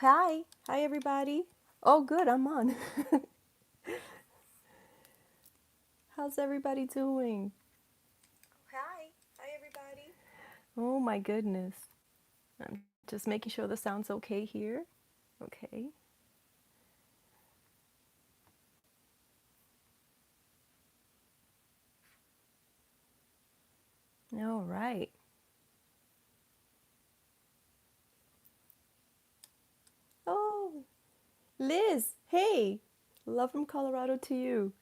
Hi. Hi, everybody. Oh, good. I'm on. How's everybody doing? Hi. Hi, everybody. Oh, my goodness. I'm just making sure the sound's okay here. Okay. All right. Oh, Liz. Hey. Love from Colorado to you.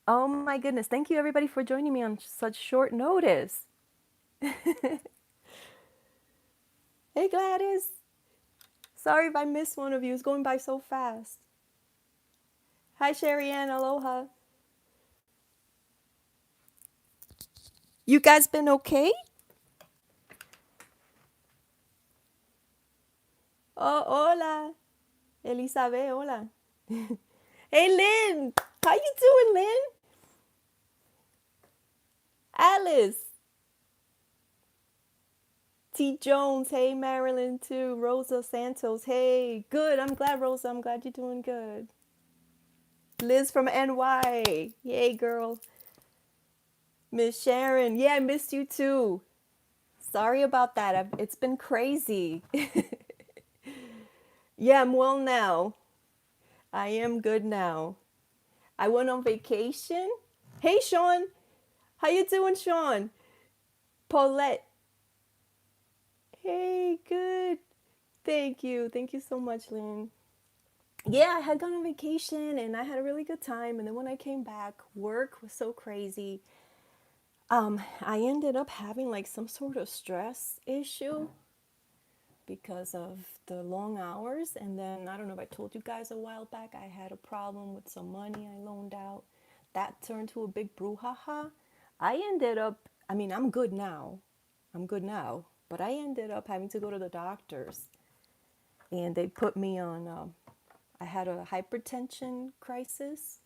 Oh, my goodness. Thank you, everybody, for joining me on such short notice. Hey, Gladys. Sorry if I missed one of you. It's going by so fast. Hi, Sherry Ann. Aloha. You guys been okay? Oh, hola. Elizabeth, hola. Hey, Lynn. How you doing, Lynn? Alice. T. Jones. Hey, Marilyn, too. Rosa Santos. Hey, good. I'm glad, Rosa. I'm glad you're doing good. Liz from NY. Yay, girl. Miss Sharon. Yeah, I missed you, too. Sorry about that. It's been crazy. Yeah, I'm well now. I am good now. I went on vacation. Hey, Sean. How you doing, Sean? Paulette. Hey, good. Thank you. Thank you so much, Lynn. Yeah, I had gone on vacation and I had a really good time. And then when I came back, work was so crazy. I ended up having like some sort of stress issue because of the long hours. And then I don't know if I told you guys a while back, I had a problem with some money I loaned out. That turned to a big brouhaha. I ended up, I mean, I'm good now. I'm good now. But I ended up having to go to the doctors and they put me on, I had a hypertensive crisis,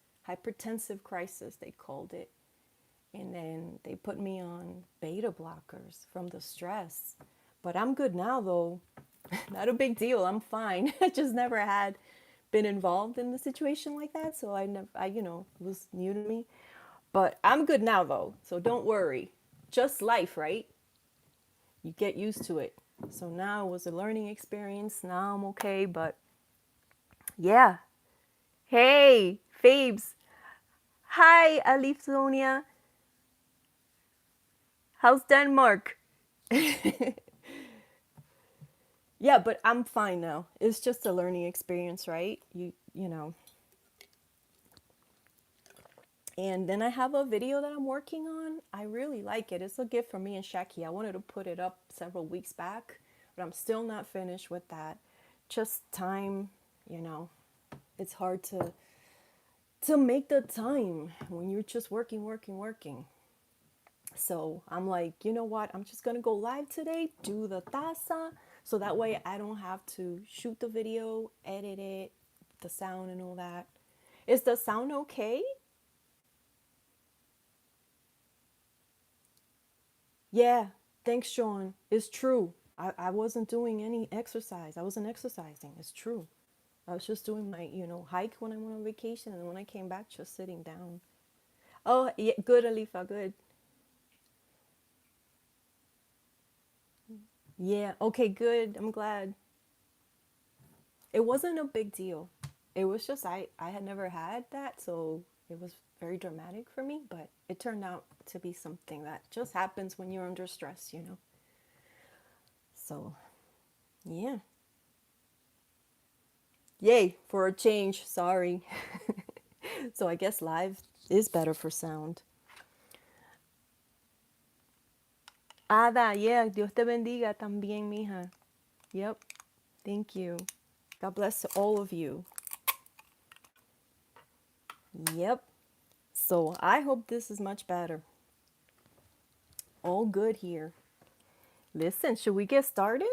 they called it. And then they put me on beta blockers from the stress. But I'm good now, though. Not a big deal. I'm fine. I just never had been involved in a situation like that. So I never, it was new to me. But I'm good now, though. So don't worry. Just life, right? You get used to it. So now it was a learning experience. Now I'm okay. But yeah. Hey, Fabes. Hi, Alifsonia. How's Denmark? Yeah, but I'm fine now. It's just a learning experience, right? You know. And then I have a video that I'm working on. I really like it. It's a gift from me and Shaki. I wanted to put it up several weeks back, but I'm still not finished with that. Just time, you know. It's hard to make the time when you're just working, working, working. So I'm like, you know what? I'm just gonna go live today, do the taza, so that way I don't have to shoot the video, edit it, the sound and all that. Is the sound okay? Yeah, thanks, Sean. It's true. I wasn't doing any exercise. I wasn't exercising. It's true. I was just doing my, hike when I went on vacation, and when I came back, just sitting down. Oh, yeah, good, Alifa, good. Yeah, okay, good. I'm glad. It wasn't a big deal. It was just I had never had that, so it was very dramatic for me, but it turned out to be something that just happens when you're under stress. So, yeah. Yay, for a change. Sorry. So I guess live is better for sound. Ada, yeah, Dios te bendiga también, mija. Yep. Thank you. God bless all of you. Yep. So I hope this is much better. All good here. Listen, should we get started?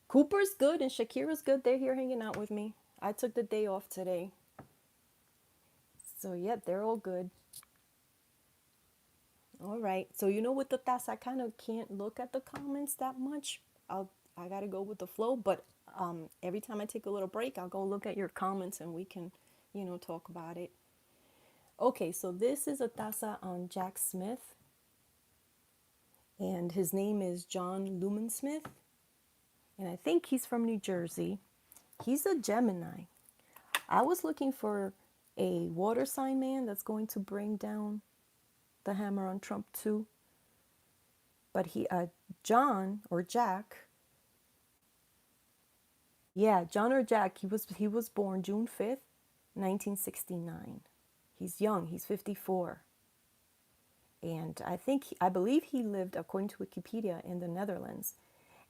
Cooper's good and Shakira's good. They're here hanging out with me. I took the day off today. So, yep, they're all good. All right. So you know with the task, I kind of can't look at the comments that much. I gotta go with the flow. But every time I take a little break, I'll go look at your comments and we can, talk about it. Okay, so this is a taza on Jack Smith, and his name is John Lumen Smith, and I think he's from New Jersey. He's a Gemini. I was looking for a water sign man that's going to bring down the hammer on Trump too. But John or Jack, yeah, John or Jack, he was born June 5th, 1969. He's young. He's 54. And I believe he lived, according to Wikipedia, in the Netherlands.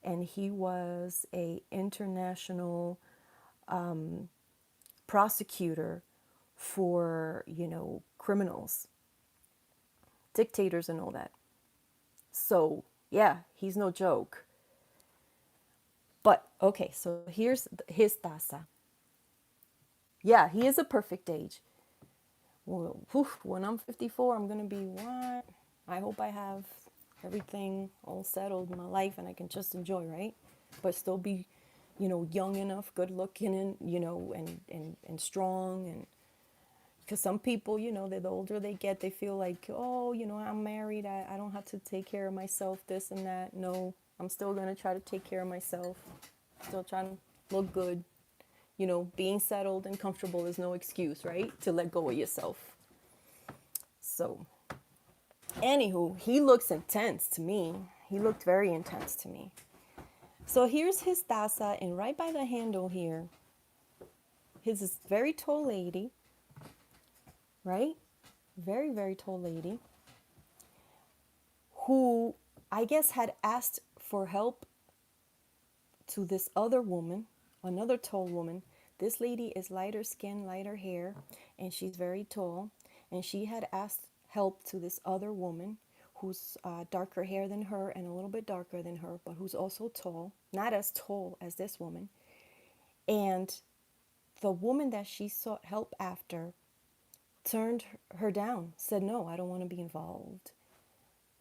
And he was a international prosecutor for, criminals, dictators and all that. So, yeah, he's no joke. But, okay, so here's his taza. Yeah, he is a perfect age. Well, whew, when I'm 54, I'm going to be what? I hope I have everything all settled in my life and I can just enjoy, right? But still be, young enough, good looking, and, and strong. And because some people, the older they get, they feel like, oh, I'm married. I don't have to take care of myself, this and that. No, I'm still going to try to take care of myself. Still trying to look good. Being settled and comfortable is no excuse, right? To let go of yourself. So, anywho, he looks intense to me. He looked very intense to me. So here's his taza, and right by the handle here, his is very tall lady, right? Very, very tall lady, who I guess had asked for help to this other woman, another tall woman. This lady is lighter skin, lighter hair, and she's very tall. And she had asked help to this other woman who's darker hair than her and a little bit darker than her, but who's also tall, not as tall as this woman. And the woman that she sought help after turned her down, said, no, I don't want to be involved.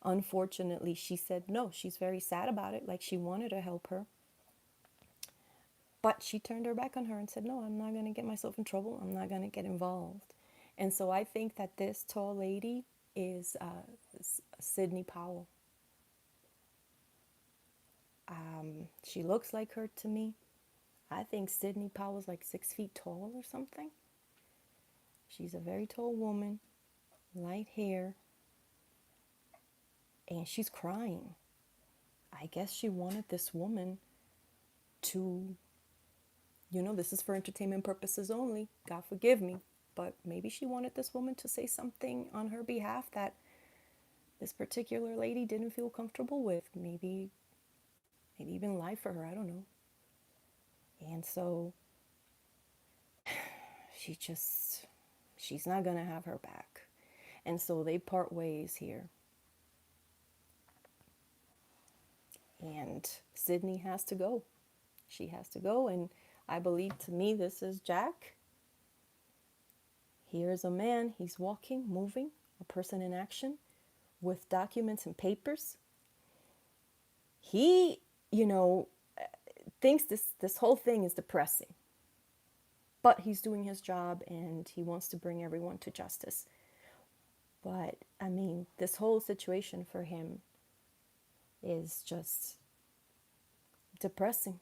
Unfortunately, she said no. She's very sad about it, like she wanted to help her. But she turned her back on her and said, no, I'm not going to get myself in trouble. I'm not going to get involved. And so I think that this tall lady is Sidney Powell. She looks like her to me. I think Sidney Powell's like 6 feet tall or something. She's a very tall woman, light hair, and she's crying. I guess she wanted this woman to, this is for entertainment purposes only. God forgive me. But maybe she wanted this woman to say something on her behalf that this particular lady didn't feel comfortable with. Maybe even lie for her. I don't know. And so she's not going to have her back. And so they part ways here. And Sydney has to go. She has to go. And I believe, to me, this is Jack. Here's a man. He's walking, moving, a person in action with documents and papers. He, thinks this whole thing is depressing. But he's doing his job and he wants to bring everyone to justice. But, I mean, this whole situation for him is just depressing.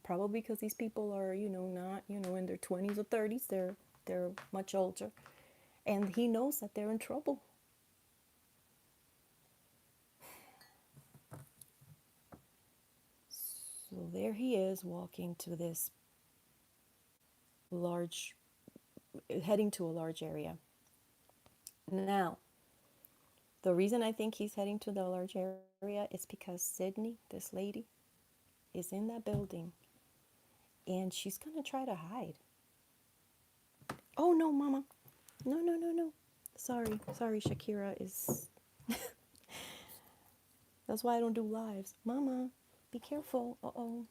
Probably because these people are, not, in their 20s or 30s. They're much older. And he knows that they're in trouble. So there he is walking to this heading to a large area. Now, the reason I think he's heading to the large area is because Sydney, this lady, is in that building and she's going to try to hide. Oh, no, Mama. No, no, no, no. Sorry, Shakira is... That's why I don't do lives. Mama, be careful. Uh-oh.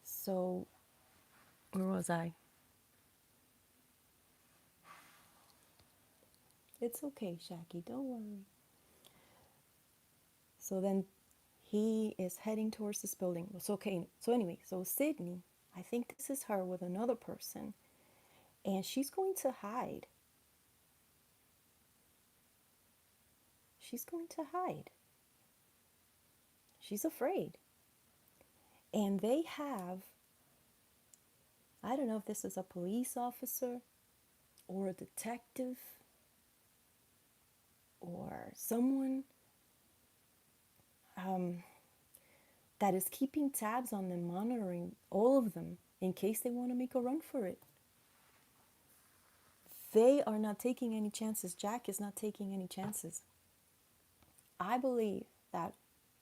So, where was I? It's okay, Shaki, don't worry. So then he is heading towards this building. It's okay. So anyway, so Sydney, I think this is her with another person, and she's going to hide. She's going to hide. She's afraid. And they have, I don't know if this is a police officer or a detective or someone um, that is keeping tabs on them, monitoring all of them in case they want to make a run for it. They are not taking any chances. Jack is not taking any chances. I believe that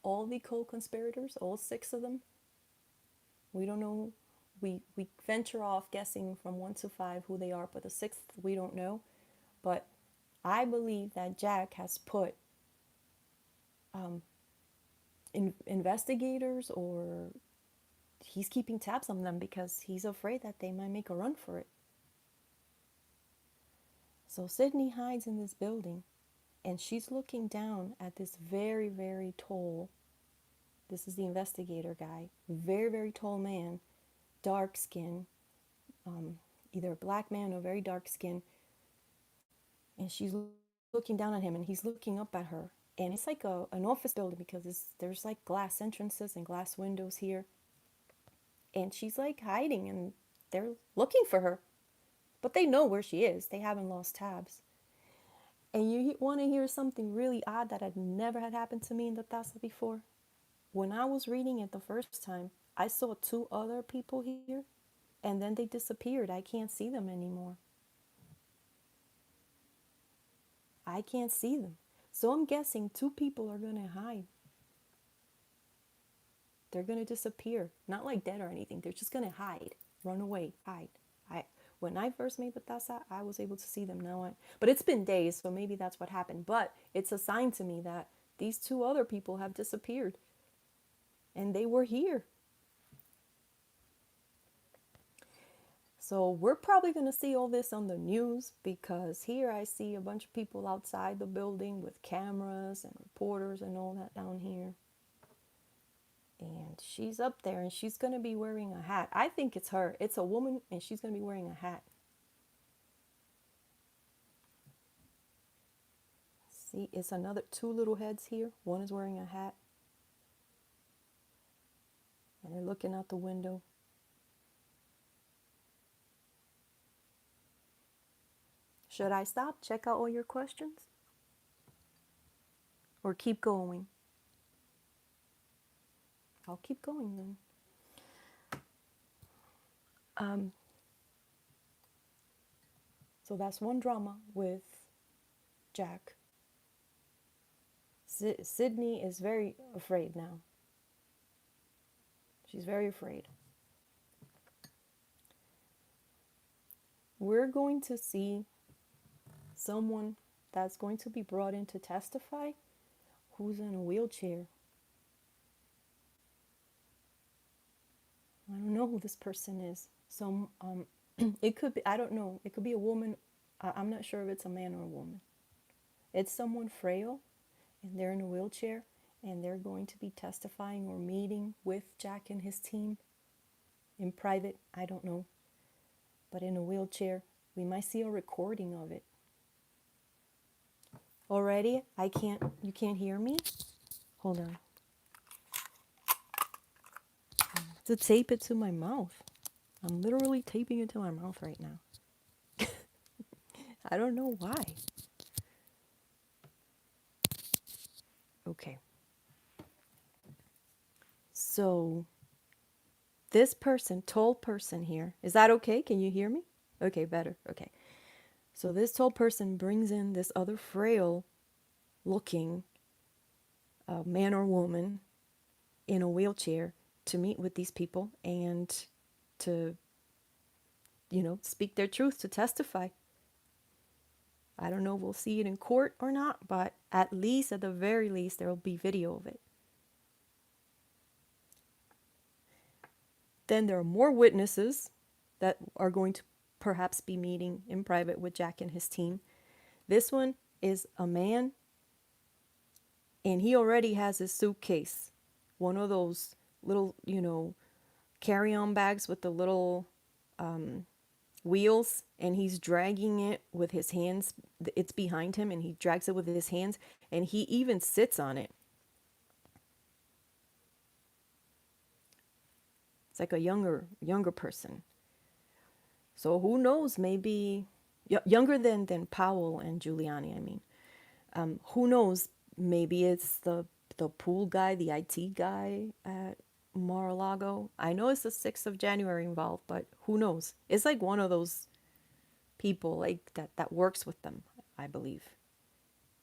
all the co-conspirators, all 6 of them, we don't know, we venture off guessing from 1 to 5 who they are, but the 6th we don't know. But I believe that Jack has put investigators, or he's keeping tabs on them because he's afraid that they might make a run for it. So Sydney hides in this building, and she's looking down at this very, very tall, this is the investigator guy, very, very tall man, dark skin, either a black man or very dark skin. And she's looking down at him, and he's looking up at her. And it's like an office building because there's like glass entrances and glass windows here. And she's like hiding, and they're looking for her. But they know where she is. They haven't lost tabs. And you want to hear something really odd that had never had happened to me in the Taza before? When I was reading it the first time, I saw 2 other people here, and then they disappeared. I can't see them anymore. I can't see them. So I'm guessing 2 people are going to hide. They're going to disappear. Not like dead or anything. They're just going to hide. Run away. Hide. When I first made the taza, I was able to see them. But it's been days, so maybe that's what happened. But it's a sign to me that these 2 other people have disappeared. And they were here. So we're probably going to see all this on the news, because here I see a bunch of people outside the building with cameras and reporters and all that down here. And she's up there, and she's going to be wearing a hat. I think it's her. It's a woman, and she's going to be wearing a hat. See, it's another 2 little heads here. One is wearing a hat. And they're looking out the window. Should I stop? Check out all your questions? Or keep going? I'll keep going then. So that's one drama with Jack. Sydney is very afraid now. She's very afraid. We're going to see someone that's going to be brought in to testify who's in a wheelchair. I don't know who this person is. It could be, I don't know, it could be a woman. I'm not sure if it's a man or a woman. It's someone frail, and they're in a wheelchair, and they're going to be testifying or meeting with Jack and his team in private. I don't know. But in a wheelchair. We might see a recording of it. Already, you can't hear me? Hold on. To tape it to my mouth. I'm literally taping it to my mouth right now. I don't know why. Okay. So, this person, tall person here, is that okay? Can you hear me? Okay, better. Okay. So this tall person brings in this other frail looking man or woman in a wheelchair to meet with these people and to, speak their truth, to testify. I don't know if we'll see it in court or not, but at the very least, there will be video of it. Then there are more witnesses that are going to perhaps be meeting in private with Jack and his team. This one is a man, and he already has his suitcase, one of those little, carry-on bags with the little wheels, and he's dragging it with his hands. It's behind him, and he drags it with his hands, and he even sits on it. It's like a younger person. So who knows? Maybe younger than Powell and Giuliani. I mean, who knows? Maybe it's the pool guy, the IT guy at Mar-a-Lago. I know it's the 6th of January involved, but who knows? It's like one of those people like that works with them, I believe.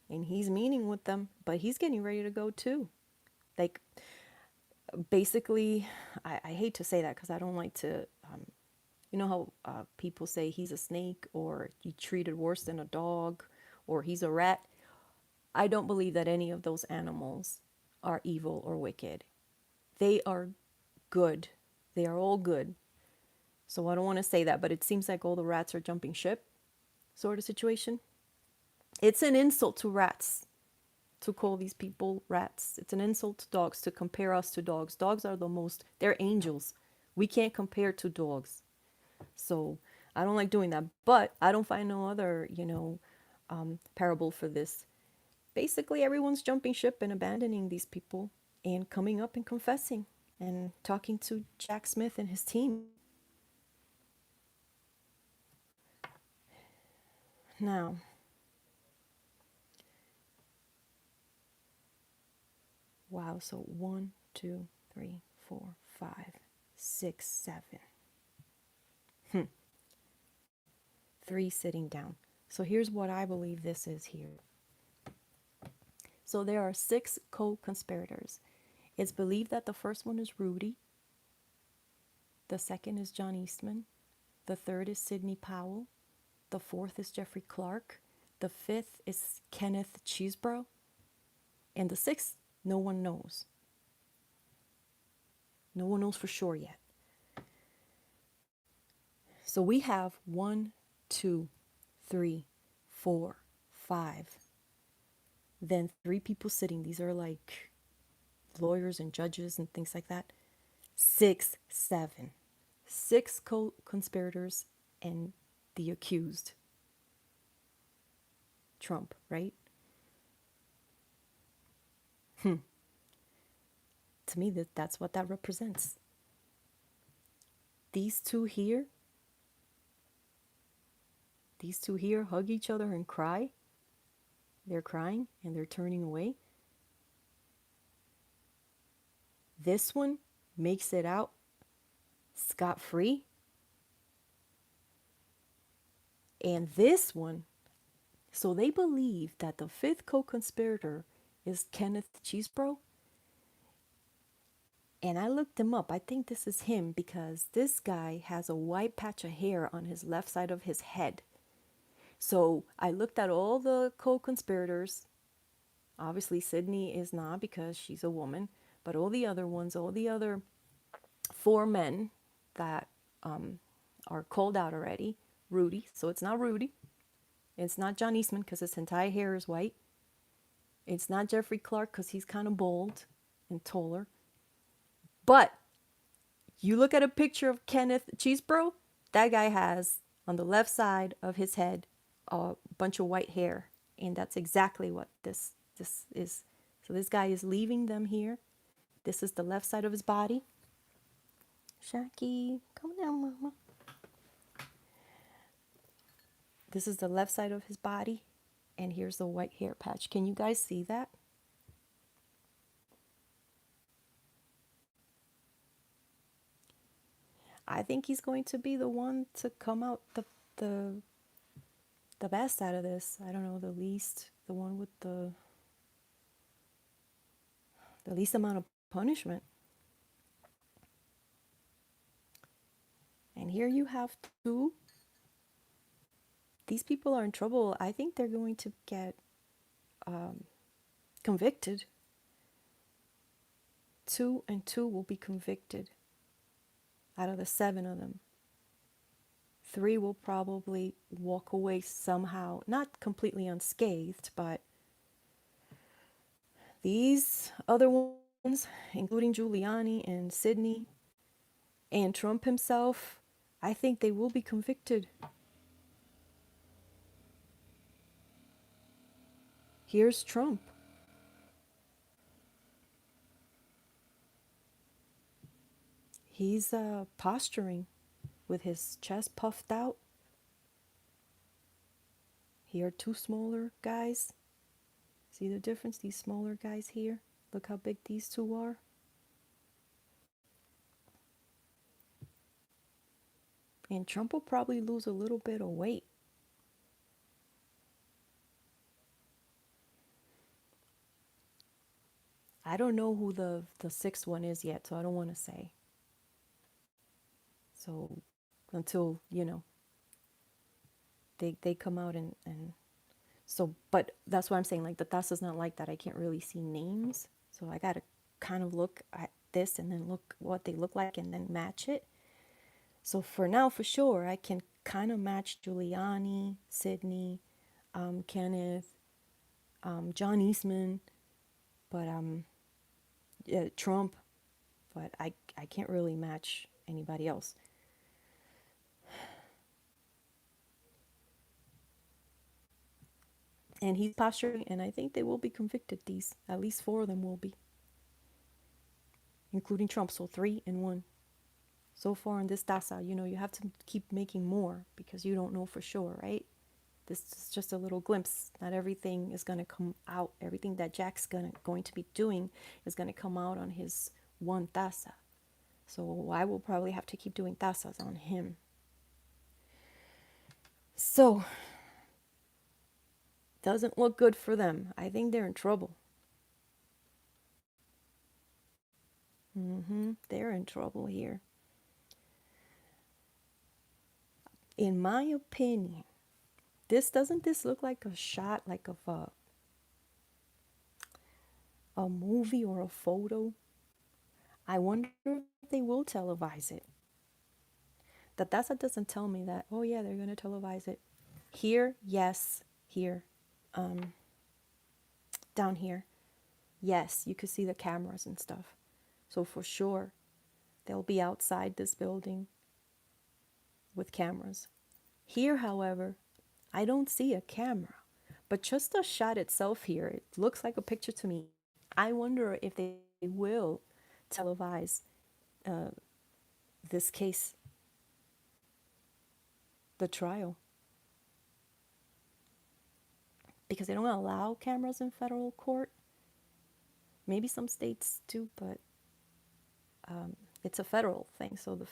And he's meeting with them, but he's getting ready to go too. Like, basically, I hate to say that because I don't like to, you know how people say he's a snake, or he treated worse than a dog, or he's a rat. I don't believe that any of those animals are evil or wicked. They are good. They are all good. So I don't want to say that, but it seems like all the rats are jumping ship sort of situation. It's an insult to rats to call these people rats. It's an insult to dogs to compare us to dogs. Dogs are they're angels. We can't compare to dogs. So I don't like doing that, but I don't find no other, parable for this. Basically, everyone's jumping ship and abandoning these people and coming up and confessing and talking to Jack Smith and his team. Now, wow, so 1, 2, 3, 4, 5, 6, 7. 3 sitting down. So here's what I believe this is here. So there are 6 co-conspirators. It's believed that the first one is Rudy. The second is John Eastman. The third is Sidney Powell. The fourth is Jeffrey Clark. The fifth is Kenneth Chesebro. And the sixth, no one knows. No one knows for sure yet. So we have 1, 2, 3, 4, 5. Then 3 people sitting. These are like lawyers and judges and things like that. 6, 7. 6 co-conspirators and the accused. Trump, right? To me, that's what that represents. These two here hug each other and cry. They're crying and they're turning away. This one makes it out scot-free. And this one, so they believe that the 5th co-conspirator is Kenneth Chesebro. And I looked him up. I think this is him because this guy has a white patch of hair on his left side of his head. So I looked at all the co-conspirators. Obviously, Sydney is not because she's a woman. But all the other ones, all the other 4 men that are called out already. Rudy. So it's not Rudy. It's not John Eastman because his entire hair is white. It's not Jeffrey Clark because he's kind of bald and taller. But you look at a picture of Kenneth Chesebro, that guy has on the left side of his head a bunch of white hair. And that's exactly what this is. So this guy is leaving them here. This is the left side of his body. Shaki, come down, mama. This is the left side of his body. And here's the white hair patch. Can you guys see that? I think he's going to be the one to come out the best out of this. I don't know, the one with the least amount of punishment. And here you have 2. These people are in trouble. I think they're going to get convicted. 2 and 2 will be convicted out of the 7 of them. 3 will probably walk away somehow, not completely unscathed, but these other ones, including Giuliani and Sidney and Trump himself, I think they will be convicted. Here's Trump. He's posturing with his chest puffed out. Here are two smaller guys. See the difference? These smaller guys here. Look how big these two are. And Trump will probably lose a little bit of weight. I don't know who the sixth one is yet, so I don't want to say. So until, they come out and so, but that's why I'm saying, like, the Taza's not like that. I can't really see names. So I got to kind of look at this and then look what they look like and then match it. So for now, for sure, I can kind of match Giuliani, Sidney, Kenneth, John Eastman, but yeah, Trump, but I can't really match anybody else. And he's posturing, and I think they will be convicted. These, at least 4 of them will be, including Trump. So 3 and 1. So far in this Taza, you have to keep making more because you don't know for sure, right? This is just a little glimpse. Not everything is going to come out. Everything that Jack's going to be doing is going to come out on his one Taza. So I will probably have to keep doing Tazas on him. So, doesn't look good for them. I think they're in trouble. They're in trouble here. In my opinion, doesn't this look like a shot, like of a movie or a photo? I wonder if they will televise it. The Taza doesn't tell me that, oh yeah, they're going to televise it. Here, yes. Here. Down here. Yes, you could see the cameras and stuff. So for sure, they'll be outside this building with cameras. Here, however, I don't see a camera. But just the shot itself here, it looks like a picture to me. I wonder if they will televise this case, the trial. Because they don't allow cameras in federal court. Maybe some states do, but it's a federal thing. So the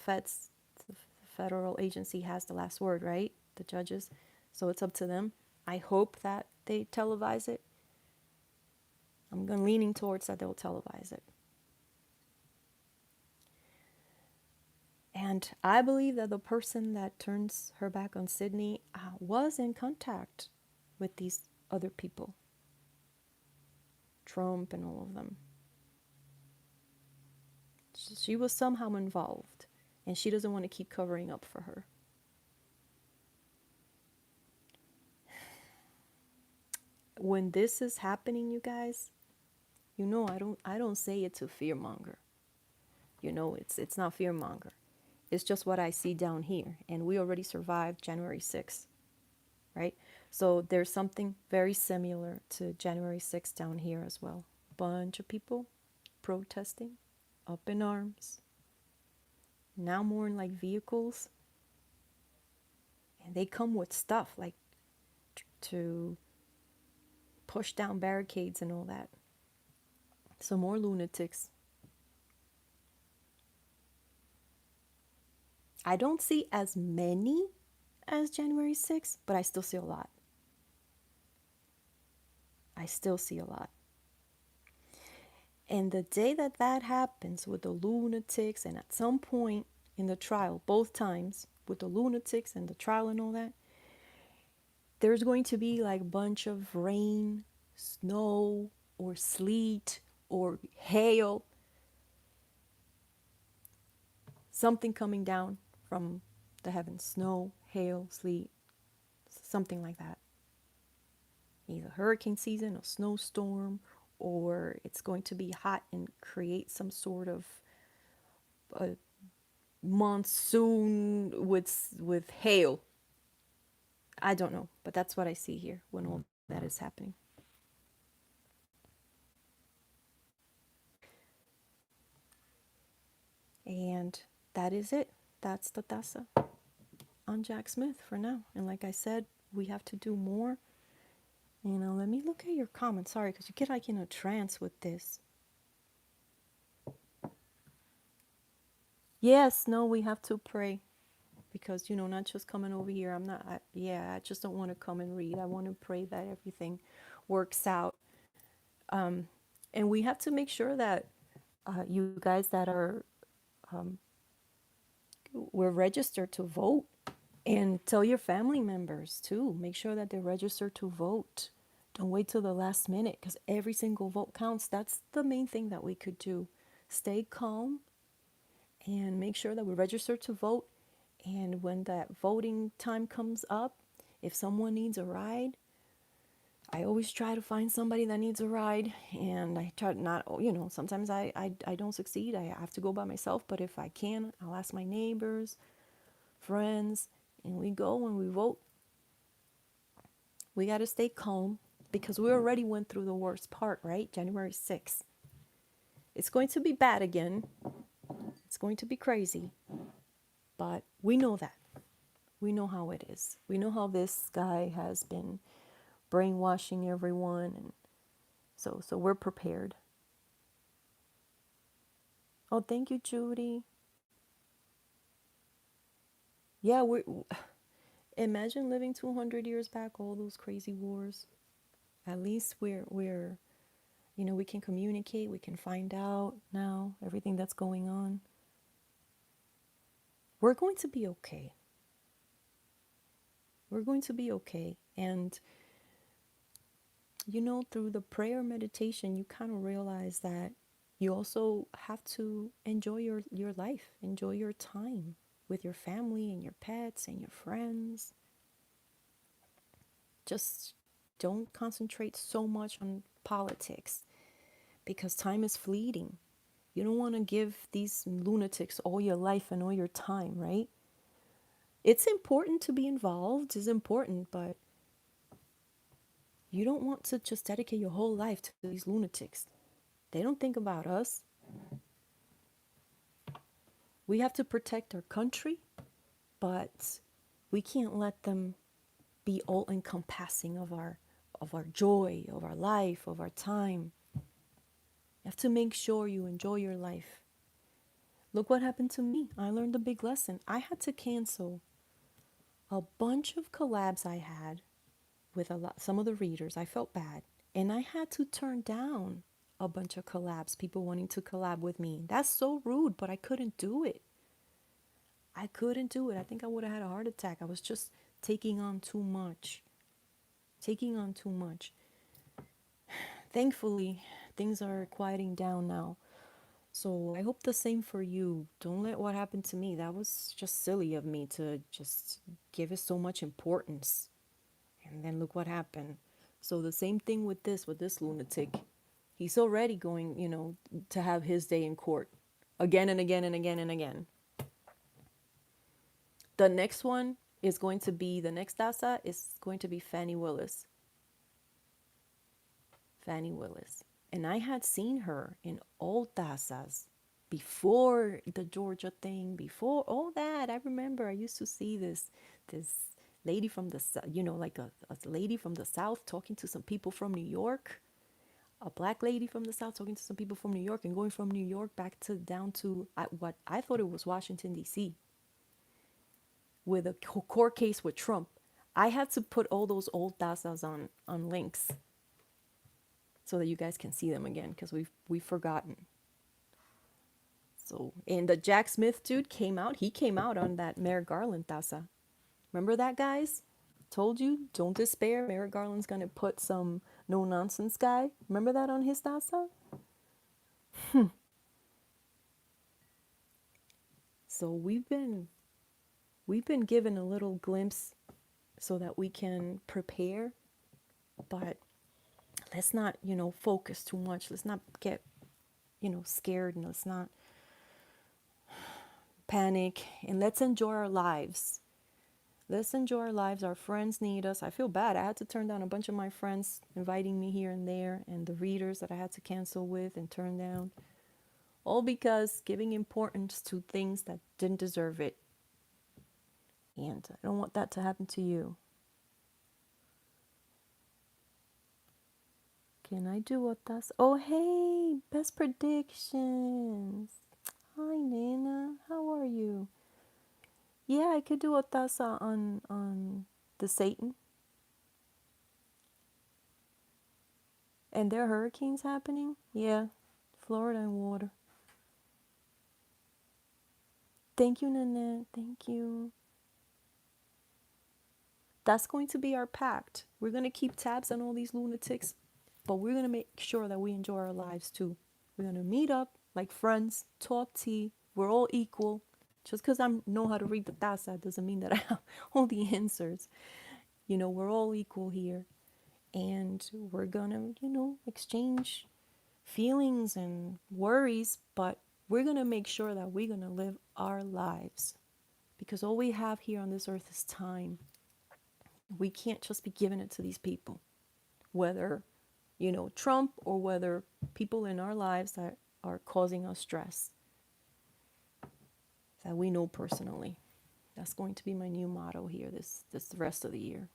federal agency has the last word, right? The judges. So it's up to them. I hope that they televise it. I'm leaning towards that they'll televise it. And I believe that the person that turns her back on Sidney was in contact with these other people. Trump and all of them. She was somehow involved, and she doesn't want to keep covering up for her. When this is happening, you guys, I don't say it to fearmonger. It's not fearmonger. It's just what I see down here, and we already survived January 6th, right? So there's something very similar to January 6th down here as well. Bunch of people protesting, up in arms, now more in like vehicles, and they come with stuff like to push down barricades and all that. So more lunatics. I don't see as many as January 6th, but I still see a lot. I still see a lot. And the day that happens with the lunatics, and at some point in the trial, both times, with the lunatics and the trial and all that, there's going to be like a bunch of rain, snow, or sleet, or hail. Something coming down from the heavens. Snow, hail, sleet, something like that. Either hurricane season, a snowstorm, or it's going to be hot and create some sort of a monsoon with hail. I don't know, but that's what I see here when all that is happening. And that is it. That's the taza on Jack Smith for now. And like I said, we have to do more. Let me look at your comments. Sorry, because you get like in a trance with this. Yes, no, we have to pray because, not just coming over here. I just don't want to come and read. I want to pray that everything works out. And we have to make sure that you guys that are, we're registered to vote, and tell your family members too. Make sure that they're registered to vote. Don't wait till the last minute because every single vote counts. That's the main thing that we could do. Stay calm and make sure that we're registered to vote. And when that voting time comes up, if someone needs a ride, I always try to find somebody that needs a ride. And I try not, sometimes I don't succeed. I have to go by myself. But if I can, I'll ask my neighbors, friends, and we go and we vote. We got to stay calm because we already went through the worst part, right? January 6th. It's going to be bad again. It's going to be crazy. But we know that. We know how it is. We know how this guy has been brainwashing everyone, and so we're prepared. Oh, thank you, Judy. Yeah, we imagine living 200 years back, all those crazy wars. At least we're we can communicate, we can find out now everything that's going on. We're going to be okay. We're going to be okay. And through the prayer meditation, you kind of realize that you also have to enjoy your life, enjoy your time with your family and your pets and your friends. Just don't concentrate so much on politics because time is fleeting. You don't want to give these lunatics all your life and all your time, right? It's important to be involved, it's important, but you don't want to just dedicate your whole life to these lunatics. They don't think about us. We have to protect our country, but we can't let them be all encompassing of our joy, of our life, of our time. You have to make sure you enjoy your life. Look what happened to me. I learned a big lesson. I had to cancel a bunch of collabs I had with some of the readers. I felt bad. And I had to turn down a bunch of collabs, people wanting to collab with me. That's so rude, but I couldn't do it. I couldn't do it. I think I would have had a heart attack. I was just taking on too much. Taking on too much. Thankfully, things are quieting down now. So I hope the same for you. Don't let what happened to me. That was just silly of me to just give it so much importance. And then look what happened. So the same thing with this lunatic. He's already going, to have his day in court again and again and again and again. The next one is going to be, the next taza is going to be Fannie Willis. Fannie Willis. And I had seen her in old tazas before the Georgia thing, before all that. I remember I used to see this lady from the, like a lady from the South talking to some people from New York. A black lady from the South talking to some people from New York and going from New York back to down to what I thought it was Washington, D.C. with a court case with Trump. I had to put all those old tazas on links so that you guys can see them again because we've forgotten. So, and the Jack Smith dude came out. He came out on that Merrick Garland taza. Remember that, guys? Told you, don't despair. Merrick Garland's going to put some no-nonsense guy. Remember that on his taza? So we've been we've been given a little glimpse so that we can prepare, but let's not, focus too much. Let's not get, scared, and let's not panic, and let's enjoy our lives. Let's enjoy our lives. Our friends need us. I feel bad. I had to turn down a bunch of my friends inviting me here and there, and the readers that I had to cancel with and turn down. All because giving importance to things that didn't deserve it. And I don't want that to happen to you. Can I do what that's... Oh, hey, best predictions. Hi, Nana. How are you? Yeah, I could do a tasa on the Satan. And there are hurricanes happening? Yeah, Florida and water. Thank you, Nanette. Thank you. That's going to be our pact. We're going to keep tabs on all these lunatics, but we're going to make sure that we enjoy our lives too. We're going to meet up like friends, talk tea. We're all equal. Just because I know how to read the taza doesn't mean that I have all the answers. We're all equal here. And we're going to, exchange feelings and worries, but we're going to make sure that we're going to live our lives. Because all we have here on this earth is time. We can't just be giving it to these people, whether, Trump, or whether people in our lives that are causing us stress that we know personally. That's going to be my new motto here this the rest of the year.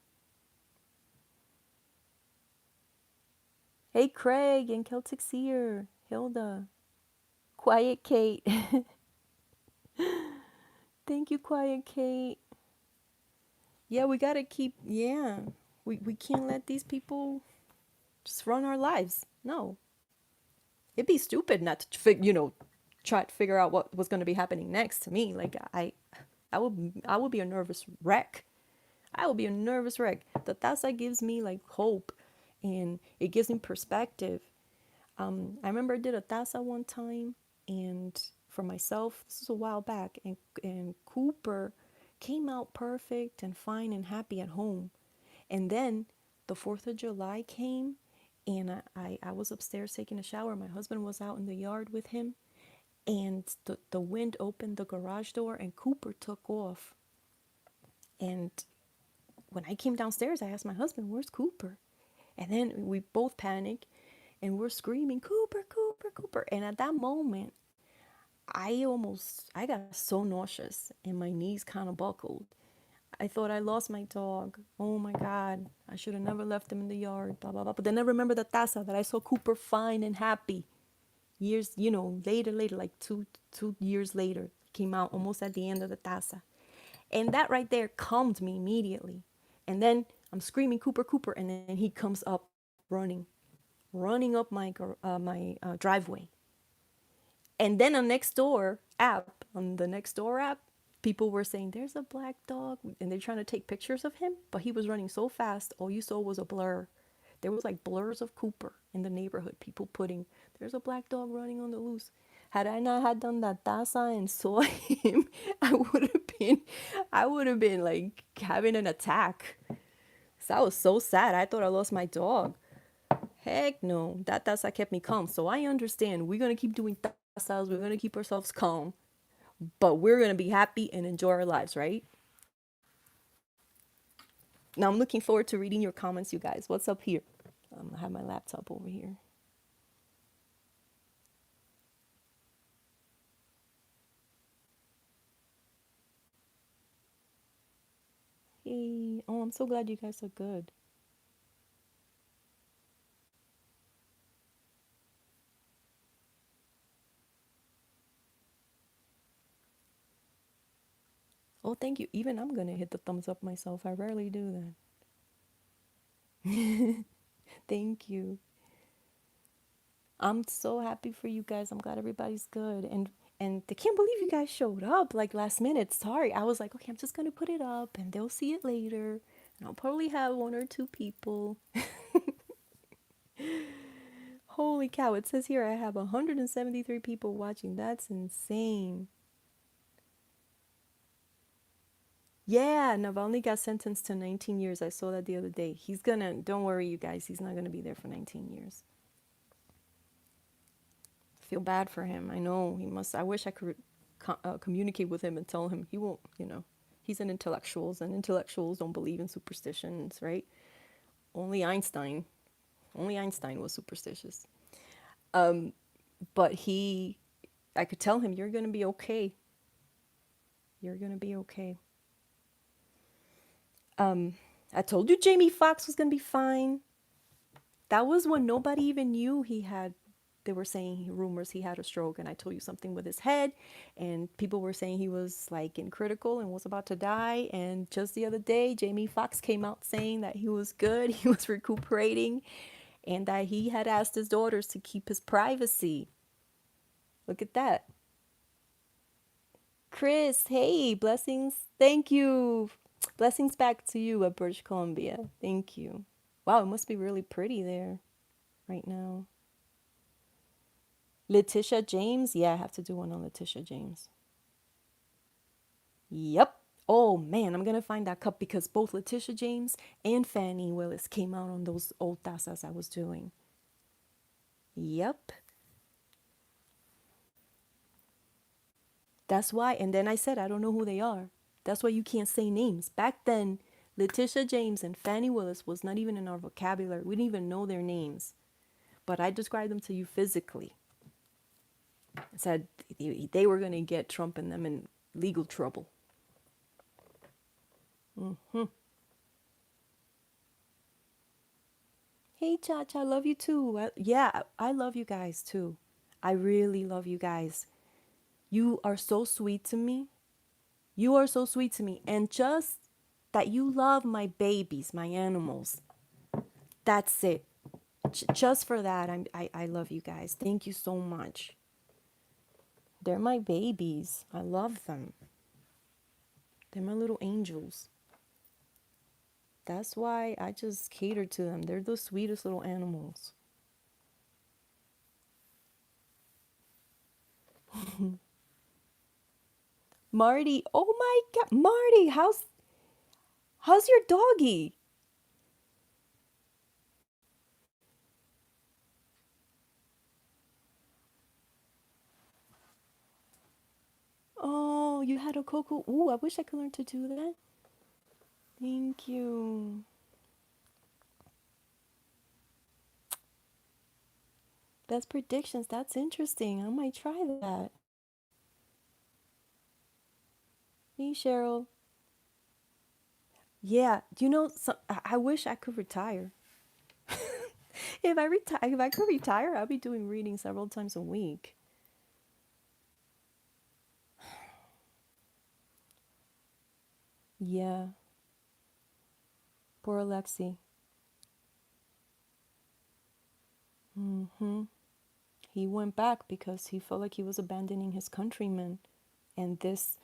Hey, Craig and Celtic Seer, Hilda, Quiet Kate. Thank you, Quiet Kate. Yeah, we gotta keep, we can't let these people just run our lives. No. It'd be stupid not to, try to figure out what was going to be happening next to me. Like, I would be a nervous wreck. I would be a nervous wreck. The taza gives me like hope, and it gives me perspective. I remember I did a taza one time, and for myself, this was a while back, and Cooper came out perfect and fine and happy at home. And then the 4th of July came, and I was upstairs taking a shower. My husband was out in the yard with him, and the wind opened the garage door, and Cooper took off. And when I came downstairs, I asked my husband, "Where's Cooper?" And then we both panicked, and we're screaming, "Cooper, Cooper, Cooper." And at that moment, I got so nauseous, and my knees kind of buckled. I thought I lost my dog. Oh my God. I should have never left him in the yard, blah, blah, blah. But then I remember the taza that I saw Cooper fine and happy. Years, later, like two years later, came out almost at the end of the taza. And that right there calmed me immediately. And then I'm screaming, "Cooper, Cooper." And then he comes up running up my driveway. And then on the next door app, people were saying, "There's a black dog," and they're trying to take pictures of him, but he was running so fast, all you saw was a blur. There was like blurs of Cooper in the neighborhood, people putting, "There's a black dog running on the loose." Had I not had done that taza and saw him, I would have been like having an attack. So I was so sad. I thought I lost my dog. Heck no, that taza kept me calm. So I understand. We're gonna keep doing tazas. We're gonna keep ourselves calm, but we're gonna be happy and enjoy our lives, right? Now I'm looking forward to reading your comments, you guys. What's up here? I have my laptop over here. Hey, oh, I'm so glad you guys are good. Oh, thank you. Even I'm gonna hit the thumbs up myself. I rarely do that. Thank you. I'm so happy for you guys. I'm glad everybody's good. And I can't believe you guys showed up like last minute. Sorry. I was like, okay, I'm just gonna put it up and they'll see it later. And I'll probably have one or two people. Holy cow, it says here I have 173 people watching. That's insane. Yeah, Navalny got sentenced to 19 years. I saw that the other day. He's gonna, don't worry, you guys, he's not gonna be there for 19 years. Feel bad for him. I know he must. I wish I could communicate with him and tell him he won't, he's an intellectuals, and intellectuals don't believe in superstitions, right? Only Einstein. Only Einstein was superstitious. Um, but I could tell him, you're gonna be okay. You're gonna be okay. Um, I told you Jamie Foxx was gonna be fine. That was when nobody even knew he had. They were saying rumors he had a stroke, and I told you something with his head, and people were saying he was like in critical and was about to die. And just the other day, Jamie Foxx came out saying that he was good, he was recuperating, and that he had asked his daughters to keep his privacy. Look at that. Chris, hey, blessings. Thank you. Blessings back to you at British Columbia. Thank you. Wow, it must be really pretty there right now. Letitia James? Yeah, I have to do one on Letitia James. Yep. Oh man, I'm gonna find that cup because both Letitia James and Fannie Willis came out on those old tazas I was doing. Yep. That's why. And then I said, I don't know who they are. That's why you can't say names. Back then, Letitia James and Fannie Willis was not even in our vocabulary. We didn't even know their names. But I described them to you physically. I said they were gonna get Trump and them in legal trouble. Hey, Chach, I love you too. Yeah, I love you guys too. I really love you guys. You are so sweet to me. You are so sweet to me. And just that you love my babies, my animals. That's it. Just for that, I love you guys. Thank you so much. They're my babies. I love them. They're my little angels. That's why I just cater to them. They're the sweetest little animals. Marty, oh my God, Marty, how's your doggy? Oh, you had a cocoa. Ooh, I wish I could learn to do that. Thank you. That's predictions. That's interesting. I might try that. Hey, Cheryl. Yeah, I wish I could retire. If I could retire, I'd be doing readings several times a week. Yeah, poor Alexi. Hmm. He went back because he felt like he was abandoning his countrymen, and this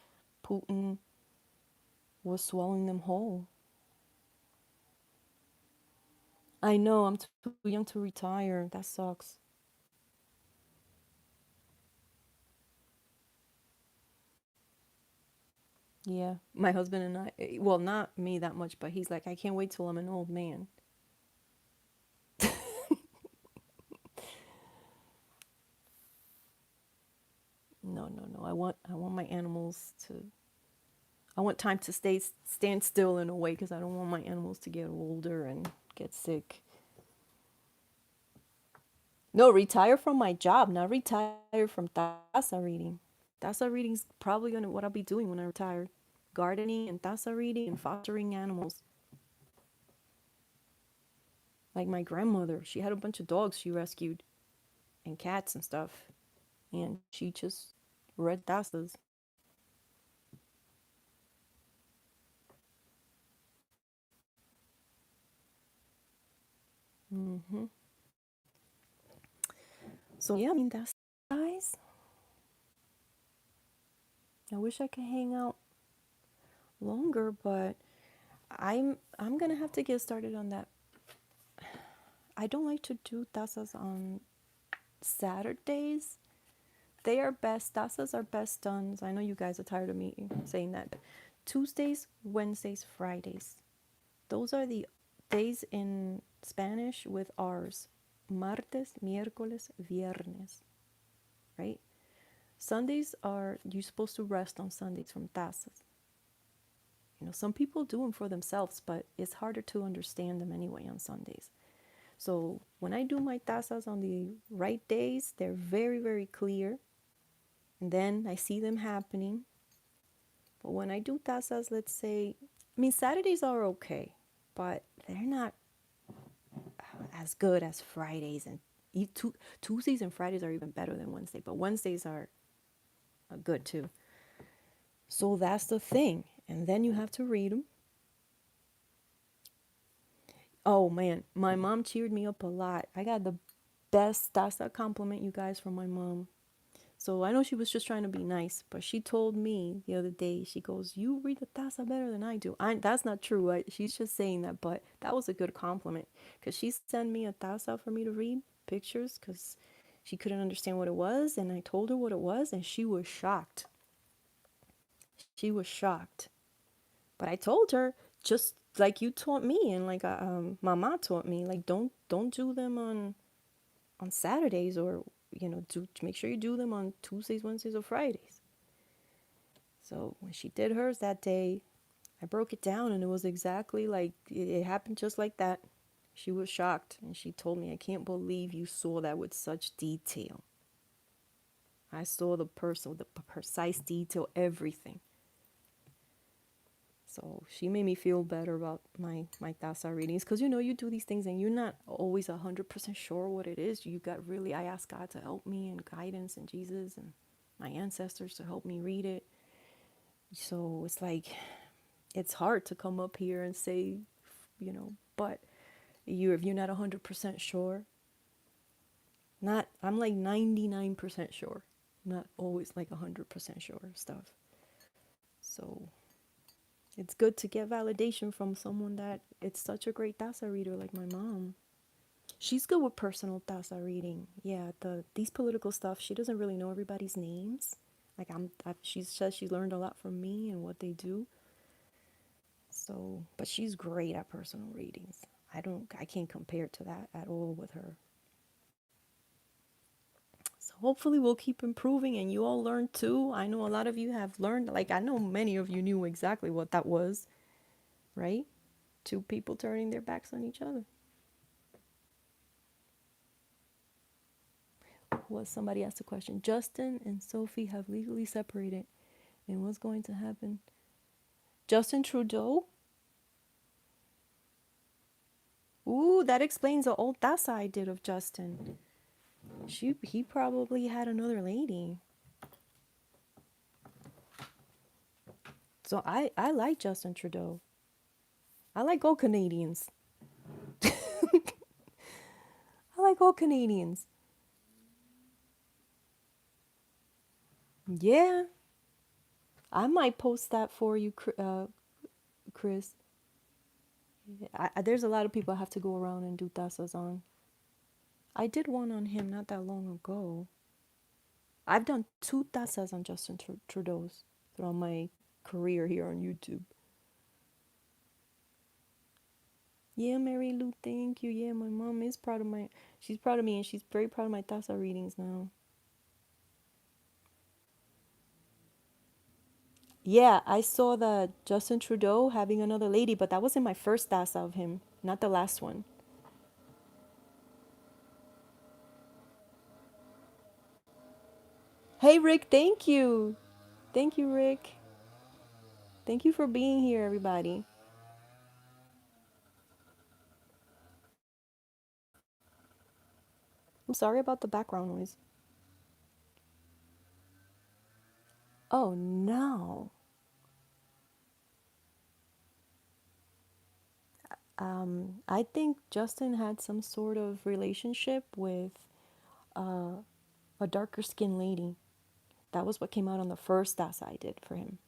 Putin was swallowing them whole. I know, I'm too young to retire. That sucks. Yeah, my husband and well, not me that much, but he's like, I can't wait till I'm an old man. No, no, no. I want my animals to. I want time to stand still in a way because I don't want my animals to get older and get sick. No, retire from my job, not retire from Taza reading. Taza reading's probably gonna what I'll be doing when I retire. Gardening and Taza reading and fostering animals. Like my grandmother, she had a bunch of dogs she rescued and cats and stuff. And she just read Tazas. Hmm. So yeah, I mean that's guys. I wish I could hang out longer, but I'm gonna have to get started on that. I don't like to do tazas on Saturdays. They are best. Tazas are best done. I know you guys are tired of me saying that. Tuesdays, Wednesdays, Fridays. Those are the days in Spanish with R's. Martes, miércoles, viernes, right? Sundays are, you're supposed to rest on Sundays from tazas. Some people do them for themselves, but it's harder to understand them anyway on Sundays. So when I do my tazas on the right days, they're very, very clear. And then I see them happening. But when I do tazas, let's say, Saturdays are okay, but they're not as good as Fridays. And Tuesdays and Fridays are even better than Wednesday, but Wednesdays are good too. So that's the thing. And then you have to read them. Oh man, my mom cheered me up a lot. I got the best taza compliment, you guys, from my mom. So I know she was just trying to be nice, but she told me the other day, she goes, "You read the taza better than I do." That's not true. She's just saying that, but that was a good compliment because she sent me a taza for me to read pictures because she couldn't understand what it was, and I told her what it was, and she was shocked. She was shocked. But I told her, just like you taught me, and like Mama taught me, like don't do them on Saturdays, or do make sure you do them on Tuesdays, Wednesdays, or Fridays. So when she did hers that day, I broke it down, and it was exactly like it happened, just like that. She was shocked, and she told me, "I can't believe you saw that with such detail." I saw the precise detail, everything. So she made me feel better about my taza readings, because you do these things and you're not always 100% sure what it is. I ask God to help me, and guidance, and Jesus and my ancestors to help me read it. So it's like, it's hard to come up here and say, but if you're not 100% sure, I'm like 99% sure, not always like 100% sure of stuff. So it's good to get validation from someone that it's such a great taza reader, like my mom. She's good with personal taza reading. Yeah, these political stuff, she doesn't really know everybody's names. Like she says she learned a lot from me and what they do. So, but she's great at personal readings. I can't compare to that at all with her. So hopefully we'll keep improving, and you all learn too. I know a lot of you have learned. Like, I know many of you knew exactly what that was, right? Two people turning their backs on each other. Somebody asked a question. Justin and Sophie have legally separated, and what's going to happen? Justin Trudeau? Ooh, that explains the old taza I did of Justin. He probably had another lady. So I like Justin Trudeau. I like all Canadians. I like all Canadians. Yeah. I might post that for you, Chris. There's a lot of people I have to go around and do tazas on. I did one on him not that long ago. I've done 2 tazas on Justin Trudeau's throughout my career here on YouTube. Yeah, Mary Lou, thank you. Yeah, my mom is she's proud of me, and she's very proud of my taza readings now. Yeah, I saw that Justin Trudeau having another lady, but that wasn't my first taza of him, not the last one. Hey, Rick, thank you. Thank you, Rick. Thank you for being here, everybody. I'm sorry about the background noise. Oh, no. I think Justin had some sort of relationship with a darker skinned lady. That was what came out on the first task I did for him.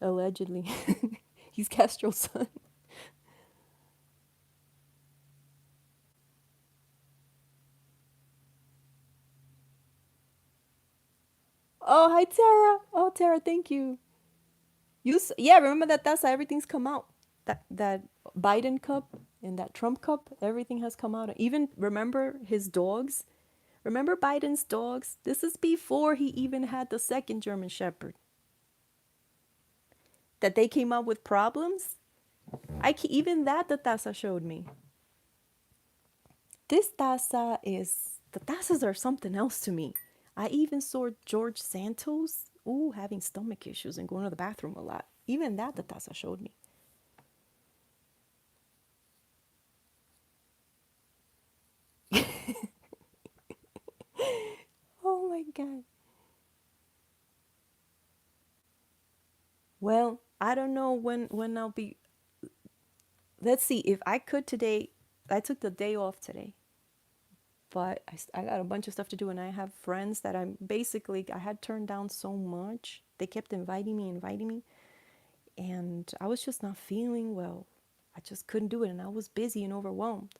Allegedly. He's Castro's son. Oh, hi Tara. Oh, Tara, thank you. Yeah, remember that that's how everything's come out. That Biden cup and that Trump cup, everything has come out. Even remember his dogs? Remember Biden's dogs? This is before he even had the second German Shepherd. That they came out with problems. Even that the Taza showed me. This Taza is the Tazas are something else to me. I even saw George Santos, having stomach issues and going to the bathroom a lot. Even that the Taza showed me. Oh my god. Well, I don't know when I'll be. Let's see if I could today. I took the day off today, but I got a bunch of stuff to do, and I have friends that I had turned down so much. They kept inviting me, and I was just not feeling well. I just couldn't do it, and I was busy and overwhelmed.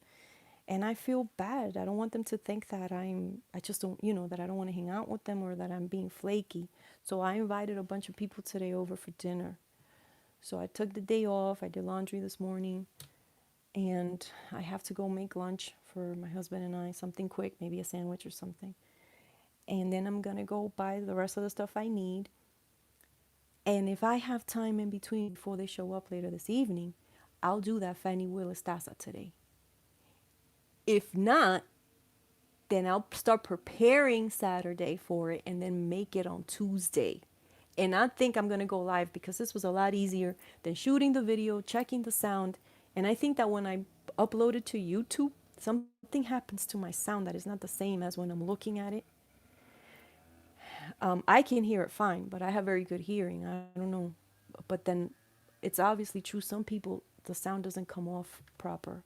And I feel bad. I don't want them to think that I just don't, that I don't want to hang out with them or that I'm being flaky. So I invited a bunch of people today over for dinner. So I took the day off. I did laundry this morning, and I have to go make lunch for my husband and I, something quick, maybe a sandwich or something. And then I'm going to go buy the rest of the stuff I need. And if I have time in between before they show up later this evening, I'll do that Fannie Willis Taza today. If not, then I'll start preparing Saturday for it and then make it on Tuesday. And I think I'm going to go live because this was a lot easier than shooting the video, checking the sound. And I think that when I upload it to YouTube, something happens to my sound that is not the same as when I'm looking at it. I can hear it fine, but I have very good hearing. I don't know. But then it's obviously true. Some people, the sound doesn't come off proper.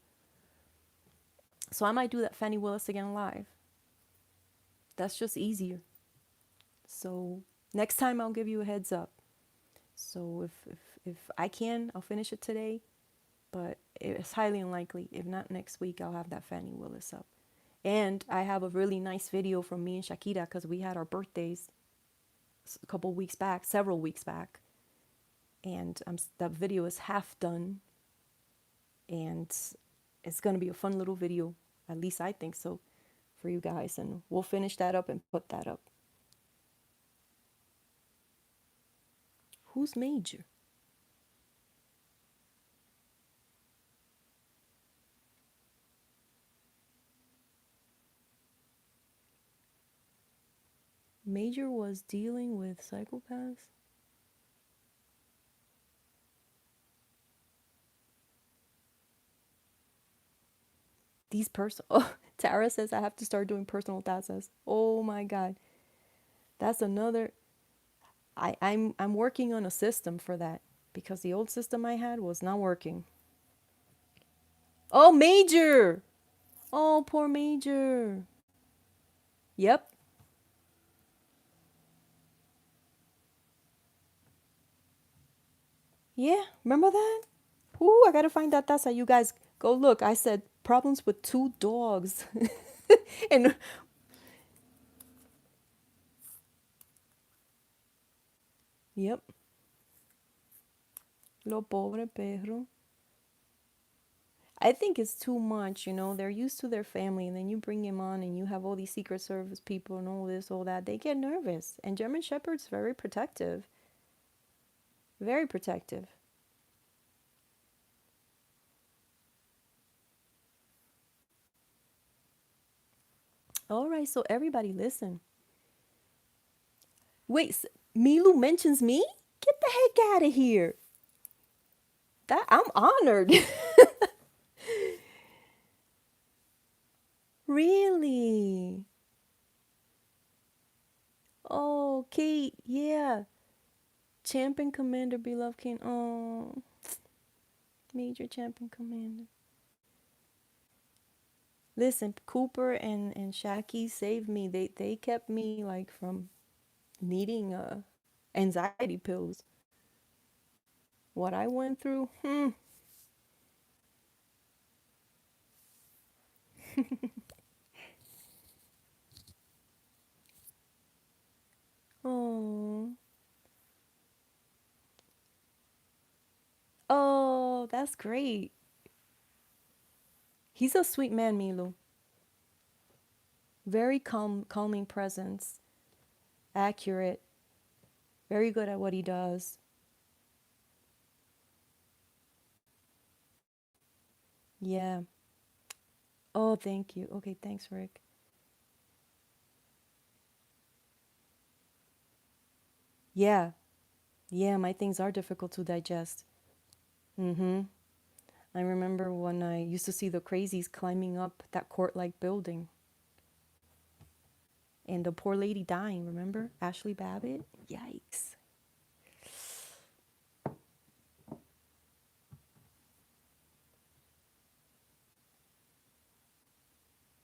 So I might do that Fannie Willis again live. That's just easier. So next time I'll give you a heads up. So if I can, I'll finish it today, but it's highly unlikely. If not next week, I'll have that Fannie Willis up. And I have a really nice video from me and Shakira because we had our birthdays a couple weeks back, several weeks back. And that video is half done. And it's going to be a fun little video. At least I think so for you guys. And we'll finish that up and put that up. Who's Major? Major was dealing with psychopaths? These oh, Tara says I have to start doing personal tazas. Oh my god. That's another I'm working on a system for that because the old system I had was not working. Oh, Major. Oh, poor Major. Yep. Yeah, remember that? Ooh, I gotta find that taza. You guys go look. I said problems with two dogs. And yep. Lo pobre perro. I think it's too much, they're used to their family and then you bring him on and you have all these Secret Service people and all this, all that. They get nervous. And German Shepherd's very protective. Very protective. All right, so everybody listen. Wait, Milu mentions me? Get the heck out of here. That I'm honored. Really? Oh, Kate, yeah. Champion Commander, beloved King. Oh, Major Champion Commander. Listen, Cooper and Shaki saved me. They kept me like from needing anxiety pills. What I went through, Oh, that's great. He's a sweet man, Milu. Very calming presence. Accurate. Very good at what he does. Yeah. Oh, thank you. Okay, thanks, Rick. Yeah. Yeah, my things are difficult to digest. Mm-hmm. I remember when I used to see the crazies climbing up that court-like building and the poor lady dying, remember? Ashley Babbitt? Yikes.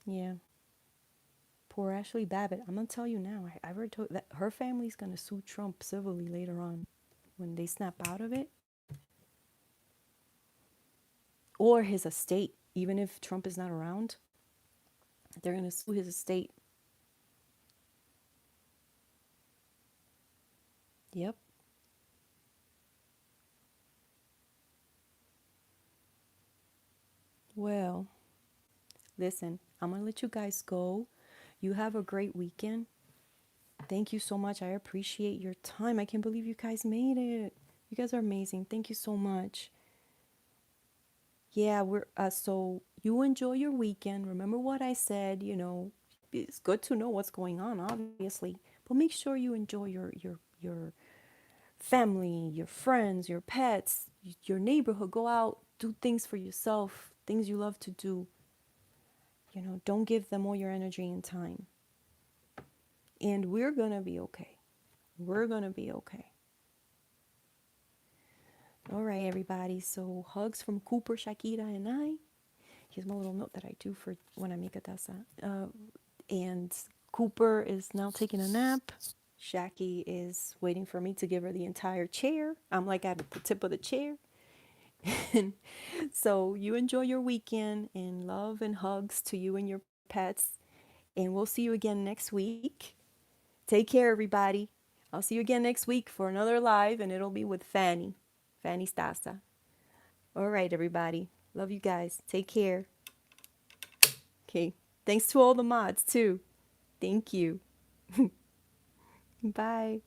Yeah. Poor Ashley Babbitt. I'm gonna tell you now. I already told that her family's gonna sue Trump civilly later on when they snap out of it, or his estate. Even if Trump is not around, they're gonna sue his estate. Yep. Well, listen, I'm gonna let you guys go. You have a great weekend. Thank you so much. I appreciate your time. I can't believe you guys made it. You guys are amazing. Thank you so much. Yeah, we're so you enjoy your weekend. Remember what I said, it's good to know what's going on, obviously. But make sure you enjoy your family, your friends, your pets, your neighborhood. Go out, do things for yourself, things you love to do. Don't give them all your energy and time. And we're gonna be okay. We're gonna be okay. All right, everybody. So hugs from Cooper, Shakira, and I. Here's my little note that I do for when I make a taza. And Cooper is now taking a nap. Shaki is waiting for me to give her the entire chair. I'm like at the tip of the chair. And so you enjoy your weekend and love and hugs to you and your pets. And we'll see you again next week. Take care, everybody. I'll see you again next week for another live, and it'll be with Fanny. Fanny Stasa. All right, everybody. Love you guys. Take care. Okay. Thanks to all the mods, too. Thank you. Bye.